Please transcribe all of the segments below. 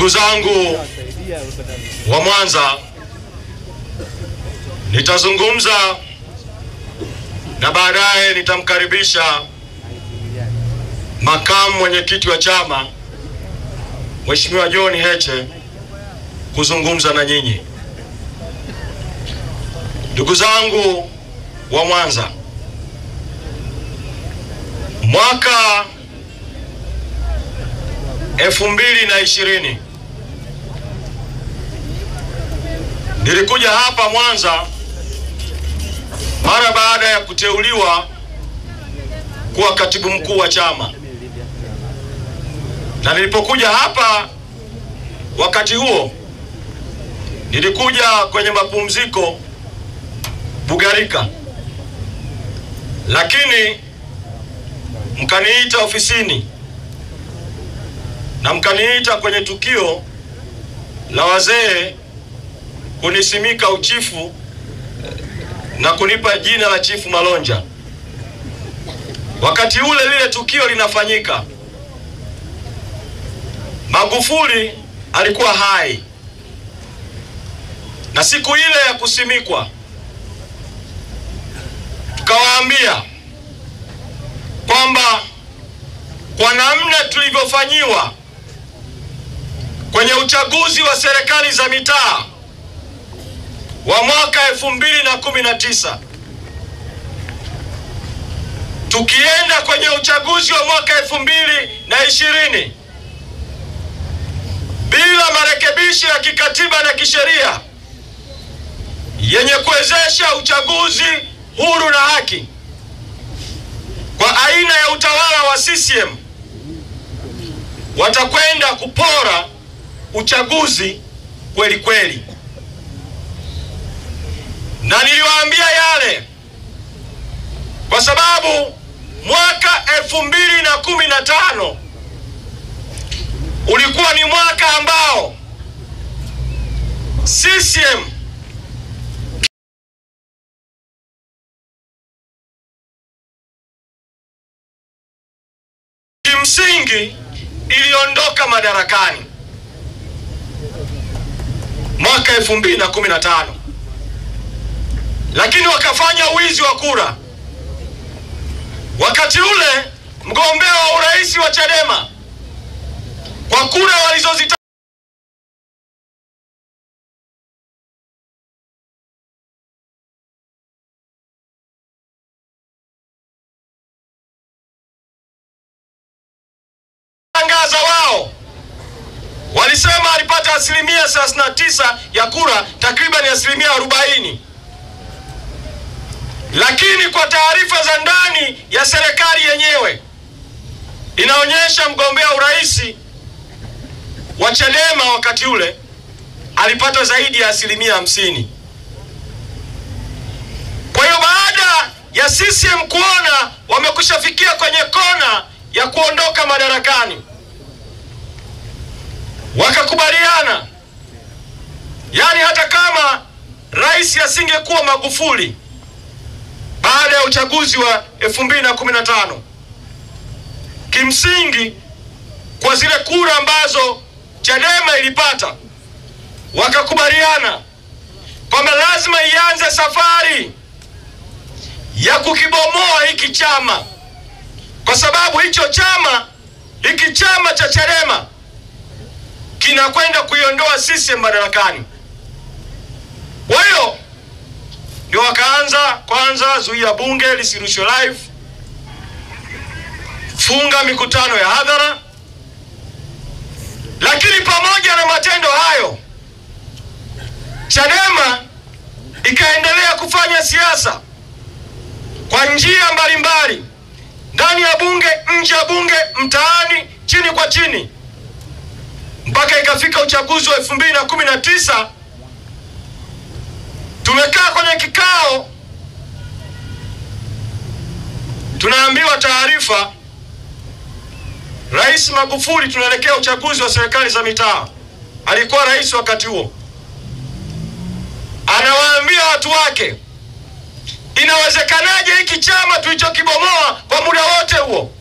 Ndugu zangu wa Mwanza, nitazungumza na baadaye nitamkaribisha makamu mwenyekiti wa chama Mheshimiwa John Heche kuzungumza na nyinyi. Ndugu zangu wa Mwanza, mwaka 2020 nilikuja hapa Mwanza mara baada ya kuteuliwa kuwa katibu mkuu wa chama, na nilipokuja hapa wakati huo nilikuja kwenye mapumziko Bugarika, lakini mkaniita ofisini na mkaniita kwenye tukio la wazee kunisimika uchifu na kunipa jina la Chifu Malonja. Wakati ule lile tukio linafanyika, Magufuli alikuwa hai, na siku ile ya kusimikwa tukawaambia kwamba kwa namna tulivyofanyiwa kwenye uchaguzi wa serikali za mitaa wa mwaka 2019, tukienda kwenye uchaguzi wa mwaka 2020 bila marekebisho ya kikatiba na kisheria yenye kuwezesha uchaguzi huru na haki kwa aina ya utawala wa CCM, watakwenda kupora uchaguzi kweli kweli. Na niliwaambia yale kwa sababu mwaka 2015 ulikuwa ni mwaka ambao CCM kimsingi iliondoka madarakani mwaka 2015, lakini wakafanya wizi wa kura. Wakati ule mgombea wa urais wa Chadema kwa kura walizozita tangaza wao walisema alipata 39% ya kura, takriban 40%. Lakini kwa taarifa za ndani ya serikali yenyewe inaonyesha mgombea urais wa Chadema wakati ule alipata zaidi ya 50%. Kwa hiyo baada ya CCM kuona wamekushafikia kwenye kona ya kuondoka madarakani, wakakubaliana, yani hata kama rais asingekuwa Magufuli baada ya uchaguzi wa 2015, kimsingi kwa zile kura ambazo Chadema ilipata, wakakubaliana kwamba lazima ianze safari ya kukibomoa hiki chama, kwa sababu hiki chama cha Chadema kinakwenda kuiondoa CCM madarakani. Kwa hiyo ndio wakaanza kwanza, zuia bunge lisirushwe live, funga mikutano ya hadhara. Lakini pamoja na matendo hayo, Chadema ikaendelea kufanya siasa kwa njia mbalimbali, ndani ya bunge, nje ya bunge, mtaani, chini kwa chini, mpaka ikafika uchaguzi wa 2019. Tumekaa kwenye kikao, tunaambiwa taarifa, Rais Magufuli tunaelekea uchaguzi wa serikali za mitaa. Alikuwa rais wakati huo. Anawaambia watu wake, inawezekanaje hiki chama tulichokibomoa kwa muda wote huo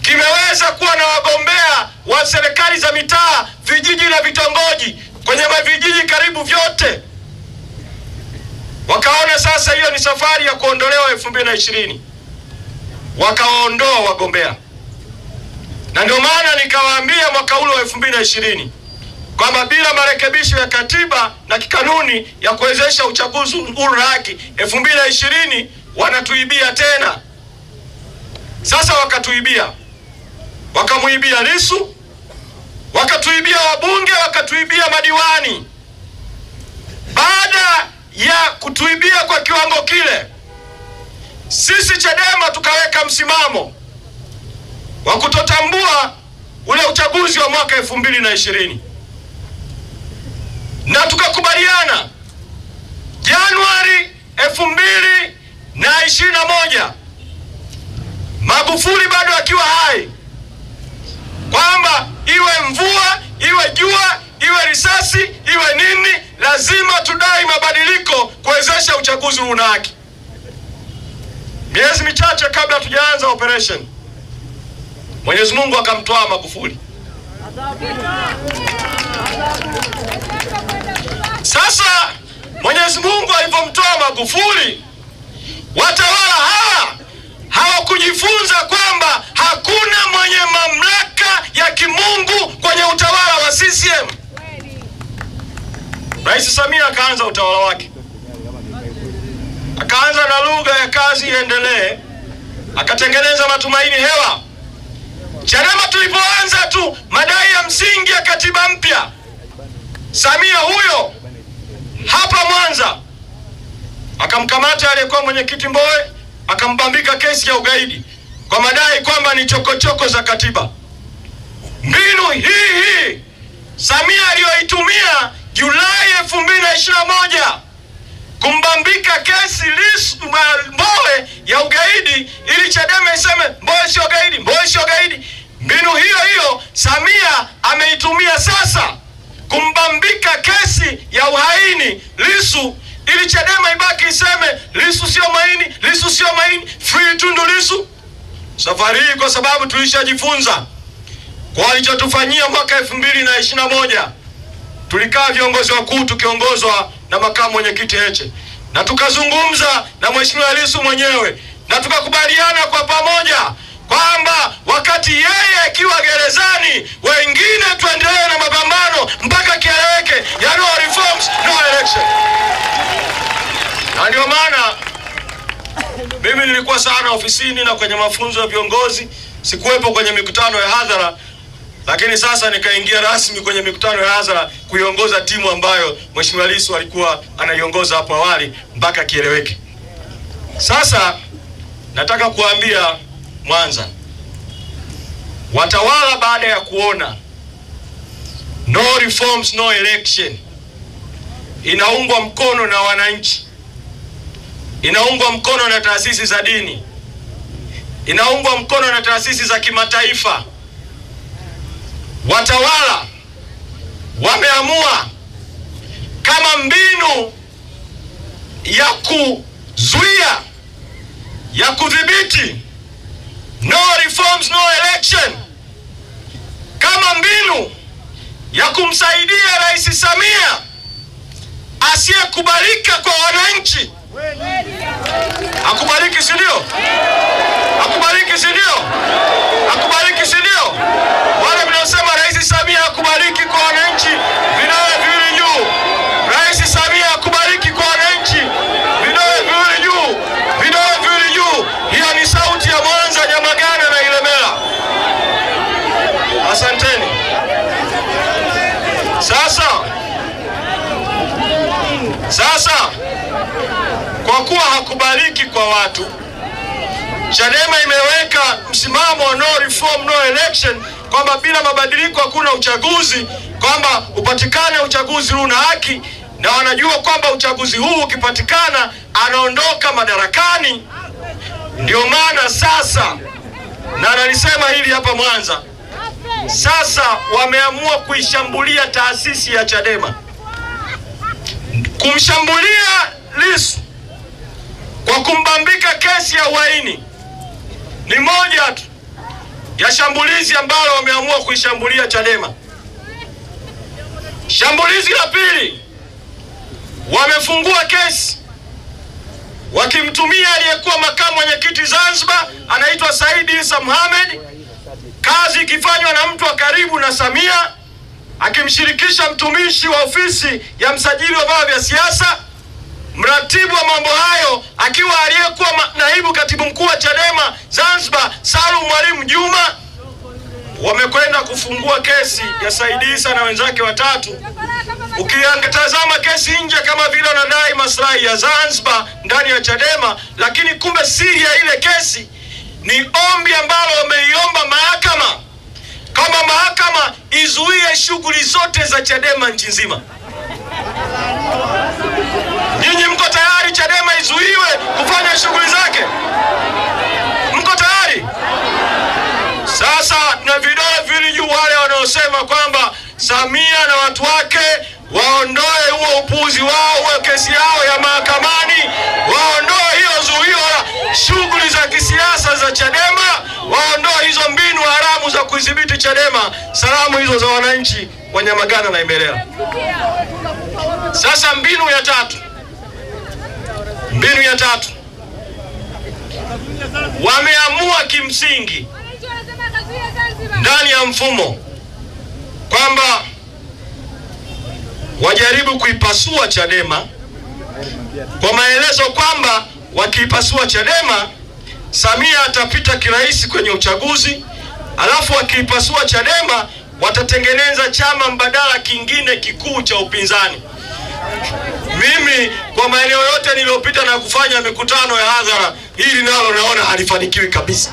kimeweza kuwa na wagombea wa serikali za mitaa, vijiji na vitongoji, kwenye vijiji karibu vyote. Wakaona sasa hiyo ni safari ya kuondolewa 2020. Wakaondoa wagombea. Na ndio maana nikawaambia mwaka ule wa 2020 kwamba bila marekebisho ya katiba na kikanuni ya kuwezesha uchaguzi huru na haki 2020 wanatuibia tena. Sasa wakatuibia. Wakamuibia Lissu, wakatuibia wabunge, wakatuibia madiwani. Baada ya kutuibia kwa kiwango kile, sisi Chadema tukaweka msimamo wa kutotambua ule uchaguzi wa mwaka 2020. Na tukakubaliana Januari 2021, Magufuli bado akiwa hai, kwamba iwe mvua, iwe jua, iwe risasi, iwe nini, lazima tudai mabadiliko kuwezesha uchaguzi huru na haki. Miezi michache kabla tujaanza operation, Mwenyezi Mungu akamtoa Magufuli. Sasa Mwenyezi Mungu alipomtoa Magufuli, watawala hawa hawakujifunza kwamba hakuna mwenye mamlaka ya kimungu kwenye utawala wa CCM. Rais Samia akaanza utawala wake. Akaanza na lugha ya kazi iendelee, akatengeneza matumaini hewa. Chadema tulipoanza tu madai ya msingi ya katiba mpya, Samia huyo hapa Mwanza akamkamata aliyekuwa mwenyekiti Mbowe, akambambika kesi ya ugaidi kwa madai kwamba ni chokochoko za katiba. Mbinu hii Samia aliyoitumia Julai 2021 kumbambika kesi Lissu Mbowe ya ugaidi, ili Chadema iseme Mbowe sio gaidi, Mbowe sio gaidi. Mbinu hiyo Samia ameitumia sasa kumbambika kesi ya uhaini Lissu, ili Chadema ibaki iseme Lissu sio maini, Lissu sio maini, free Tundu Lissu. Safari hii kwa sababu tulishajifunza kwa walichotufanyia mwaka 2021, tulikaa viongozi wakuu tukiongozwa na makamu mwenyekiti Heche, na tukazungumza na Mheshimiwa Lissu mwenyewe, na tukakubaliana kwa pamoja kwamba wakati yeye akiwa gerezani, wengine tuendelee na mapambano mpaka kieleweke ya no reforms, no election. Na ndio maana mimi nilikuwa sana ofisini na kwenye mafunzo ya viongozi, sikuwepo kwenye mikutano ya hadhara, lakini sasa nikaingia rasmi kwenye mikutano ya hadhara kuiongoza timu ambayo Mheshimiwa Lissu alikuwa anaiongoza hapo awali mpaka kieleweke. Sasa nataka kuambia Mwanza, watawala baada ya kuona no reforms no election inaungwa mkono na wananchi, inaungwa mkono na taasisi za dini, inaungwa mkono na taasisi za kimataifa, watawala wameamua kama mbinu ya kuzuia, ya kudhibiti no reforms no election, kama mbinu ya kumsaidia Rais Samia asiyekubalika kwa wananchi. Akubaliki si ndio? Akubaliki si ndio? Akubaliki si ndio? Wale mnaosema Rais Samia hakubaliki kwa wananchi, vidole viwili juu. Rais Samia hakubaliki kwa wananchi, vidole viwili juu. Vidole viwili juu. Hiyo ni sauti ya Mwanza, Nyamagana na Ilemela. Asanteni. Sasa kwa kuwa hakubaliki kwa watu, Chadema imeweka msimamo wa no reform no election, kwamba bila mabadiliko hakuna uchaguzi, kwamba upatikane uchaguzi huru na haki, na wanajua kwamba uchaguzi huu ukipatikana anaondoka madarakani. Ndio maana sasa, na nalisema hili hapa Mwanza, sasa wameamua kuishambulia taasisi ya Chadema. Kumshambulia Lissu kwa kumbambika kesi ya uhaini ni moja tu, ya shambulizi ambalo wameamua kuishambulia Chadema. Shambulizi la pili, wamefungua kesi wakimtumia aliyekuwa makamu mwenyekiti Zanzibar anaitwa Said Issa Mohamed, kazi ikifanywa na mtu wa karibu na Samia, akimshirikisha mtumishi wa ofisi ya msajili wa vyama vya siasa, mratibu wa mambo hayo akiwa aliyekuwa naibu katibu mkuu wa Chadema Zanzibar Salum Mwalimu Juma. Wamekwenda kufungua kesi ya Said Issa na wenzake watatu. Ukiangatazama kesi nje kama vile wanadai maslahi ya Zanzibar ndani ya Chadema, lakini kumbe siri ya ile kesi ni ombi ambalo wameiomba mahakama, kama mahakama izuie shughuli zote za Chadema nchi nzima. Nyinyi mko tayari Chadema izuiwe kufanya shughuli zake? Mko tayari? Sasa na vidole vili juu wale wanaosema kwamba Samia na watu wake waondoe huo upuzi wao wa kesi yao ya mahakamani, waondoe hiyo zuio la shughuli za kisiasa za Chadema, waondoe hizo mbinu haramu za kudhibiti Chadema. Salamu hizo za wananchi wa Nyamagana na Imelela. Sasa mbinu ya tatu, wameamua kimsingi ndani ya mfumo kwamba wajaribu kuipasua Chadema kwa maelezo kwamba wakiipasua Chadema Samia atapita kirahisi kwenye uchaguzi, alafu wakiipasua Chadema watatengeneza chama mbadala kingine kikuu cha upinzani. Mimi kwa maeneo yote niliyopita na kufanya mikutano ya hadhara, hili nalo naona halifanikiwi kabisa.